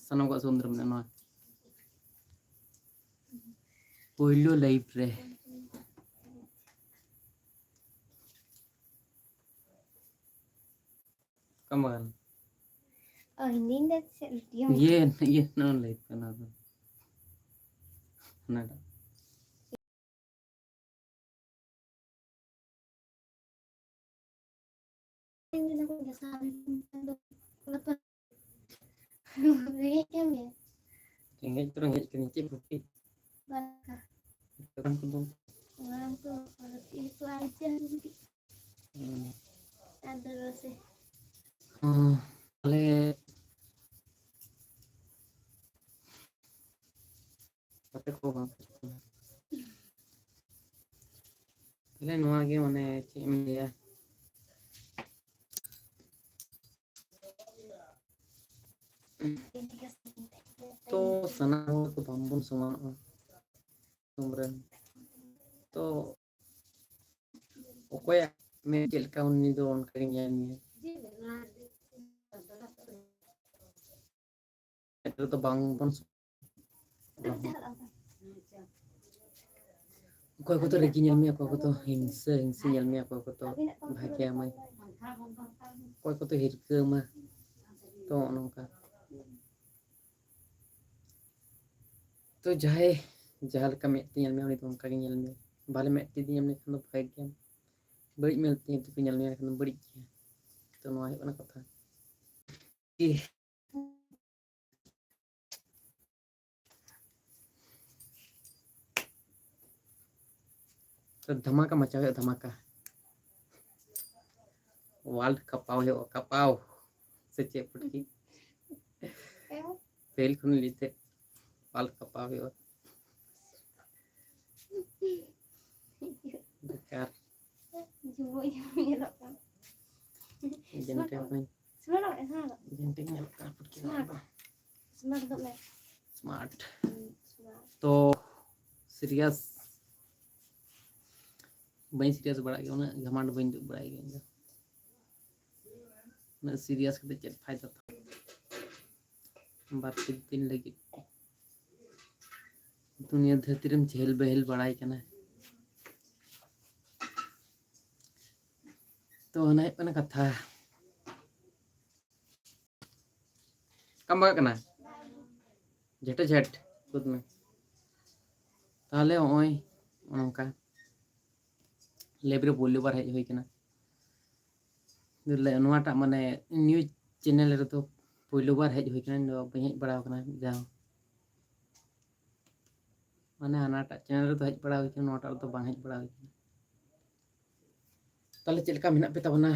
सनम को सुंदर में ना पहिलो लाइफ रे कमल Hindi na yung ये ना लाइफ का ना ना hindi na ko nasabi apa Weekend ya terus kini cip bukti baka orang tuh orang tuh kalau itu aja nanti ada sih oleh tapi kok bang kalian mau lagi mana cim dia तो सना हो तो बम्बुन समा तुमरन तो ओकोया मैं चल का उन्नी दो उन करेंगे नहीं itu तो बम्बुन कोई को तो रेगी nyelmi कोई को तो हिंसा nyelmi कोई को तो bahagia mai कोई को तो hirke mah तो नौका तो जाए जहाँ लगा मेटी nyelmi उन्हीं तो उनका nyelmi बाले मेटी दी nyelmi kan तो bahagia beri मेटी itu nyelmi kan beri तो नौ है ना कथा तो धमाका मचावे धमाका वर्ल्ड कपाव से चेपटी फेल खुन लीते वर्ल्ड कपाव हो बेकार स्मार्ट तो सीरियस बई सीरियस बड़ा गया ना घमंड बई बड़ा गया ना सीरियस के चेक फायदा था बात दिन लगी दुनिया धरती रम झेल बहेल बड़ाई करना तो ना इतना कथा कम बगा करना झेटे झेट खुद में ताले ओय उनका लेब्रे बोली बार हेज होई कना दिले नोटा माने न्यूज चैनल रे तो पहिलो बार हेज होई कना बई हेज बड़ा कना जाओ माने हनाटा चैनल रे तो हेज बड़ा होई कना नोटा तो बांग हेज बड़ा होई कना ताले चेलका मेना पे तबना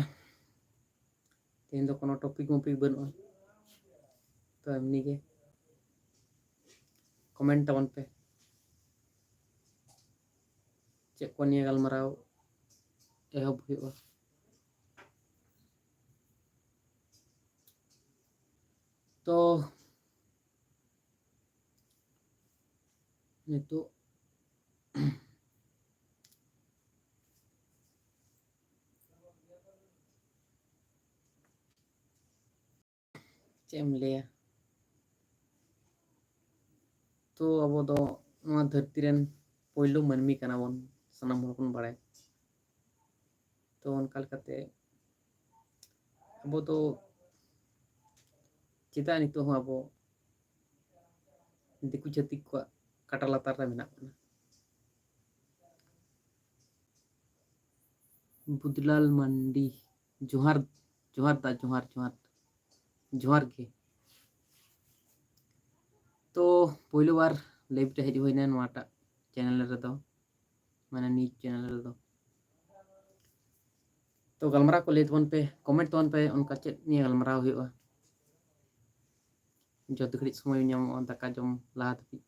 तेन दो कोनो टॉपिक बनो तो एमनी के कमेंट तबन पे चेक को निये गलमराव एहब हुआ तो नितो चेम लिया तो अब दो नवा धरती रेन पहिलो मनमी कना बन सनम हर बन बड़ाय तो उनका करते अब तो चिता नितो हो अब दिकु छतिक को काटा लातार रे मेना कना बुदलाल मंडी जोहार जोहार दा जोहार जोहार जोहार के तो पहिलो बार लाइव रे हेज होइना नोटा चैनल रे दो माने न्यूज चैनल रे दो तो गलमरा को ले तवन पे कमेंट तवन पे उनका चेक निये गलमरा हुआ जो घड़ी समय नाम दाका जम लहा धाबी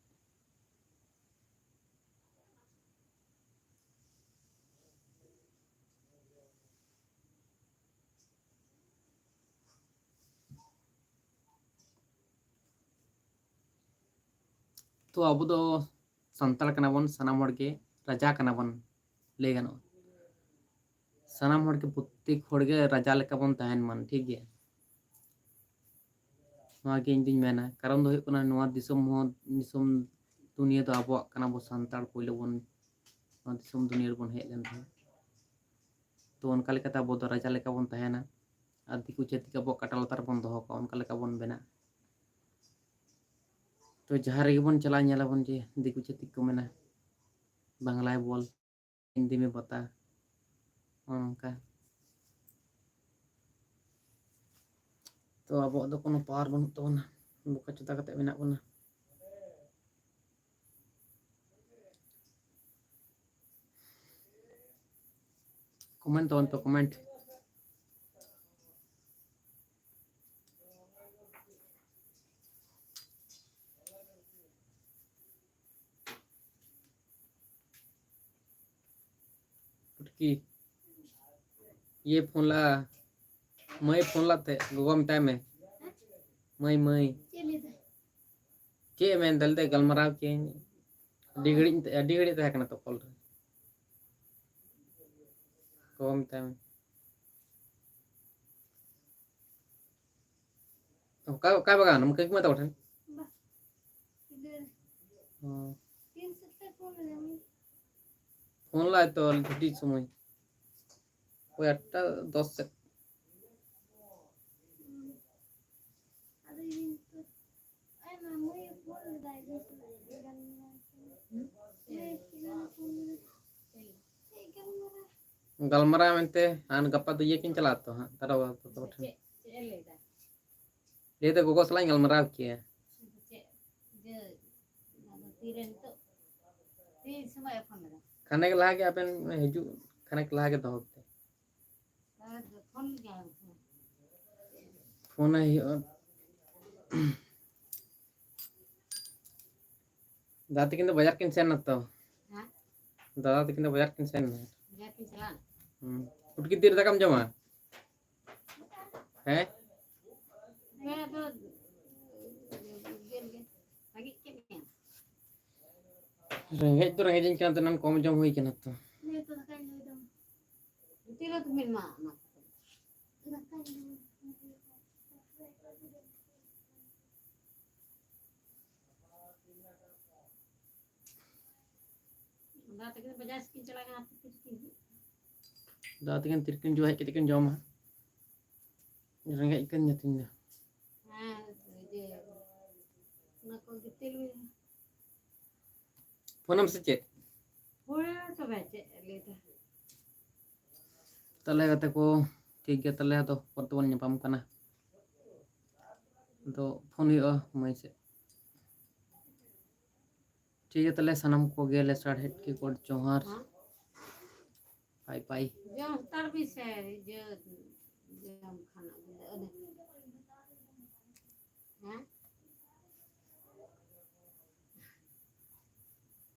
तो अब दो संताल कना बन सनाम हड़ के राजा कना बन ले गनो सानाम हड़ के प्रत्येक हड़ के राजा लेका बन तहन मान ठीक गया नवा के इन दिन मेना कारण दो हुयुग कना नवा दिसम दुनिया तो आबोआग कना बो सांताड़ पहिले बन नवा दिसम दुनिया रे बन हेज लेन थाहे तो उनका लेकाते आबो दो राजा लेका बन तहना और दिकु छेतिक आबो काटा लातार बन दोहो का उनका लेका बन बेना तो जहाँ रेगे बन चला नेलाबन जे दिकु छेतिक को मेना बांग्लाय बोल हिंदी में बता उनका तो अब दो कोनो पावर बनू तबना बोका चोदा कते मेना बना कमेंट तो तो कमेंट की ये फोन ला मैं फोन लाते गोगम टाइम में मैं चे मैं दलते गलमराव के डिगड़ी तह कना तो कॉल रे गोगम टाइम का बगा नम के मत उठन फोन ला तो छुट्टी समय कोई 8:10 से गलमरा मेंते आन गप्पा तो ये किन चला तो हां तारा तो उठन ले तो गोगो सलाई गलमरा किया खाने के लागे अपन हिजू खाने के लागे दो फोन है दाती किंतु बाजार किन सेन तो दादा किंतु बाजार किन सेन उठकी तीर तक हम जमा है रेंगे तो रेंगे जिन किना तो नन कम जम हुई किना तो दाती किन तिरकिन जो है कितकिन जम रेंगे किन जतिन फोनम से चेक तले कते को ठीक गया तले तो परतवन nyapam kana तो फोन हुआ मैं से ठीक है तले सनम को गेले साढ़े की कोड जोहार पाई पाई जो तार भी से जो हम खाना हैं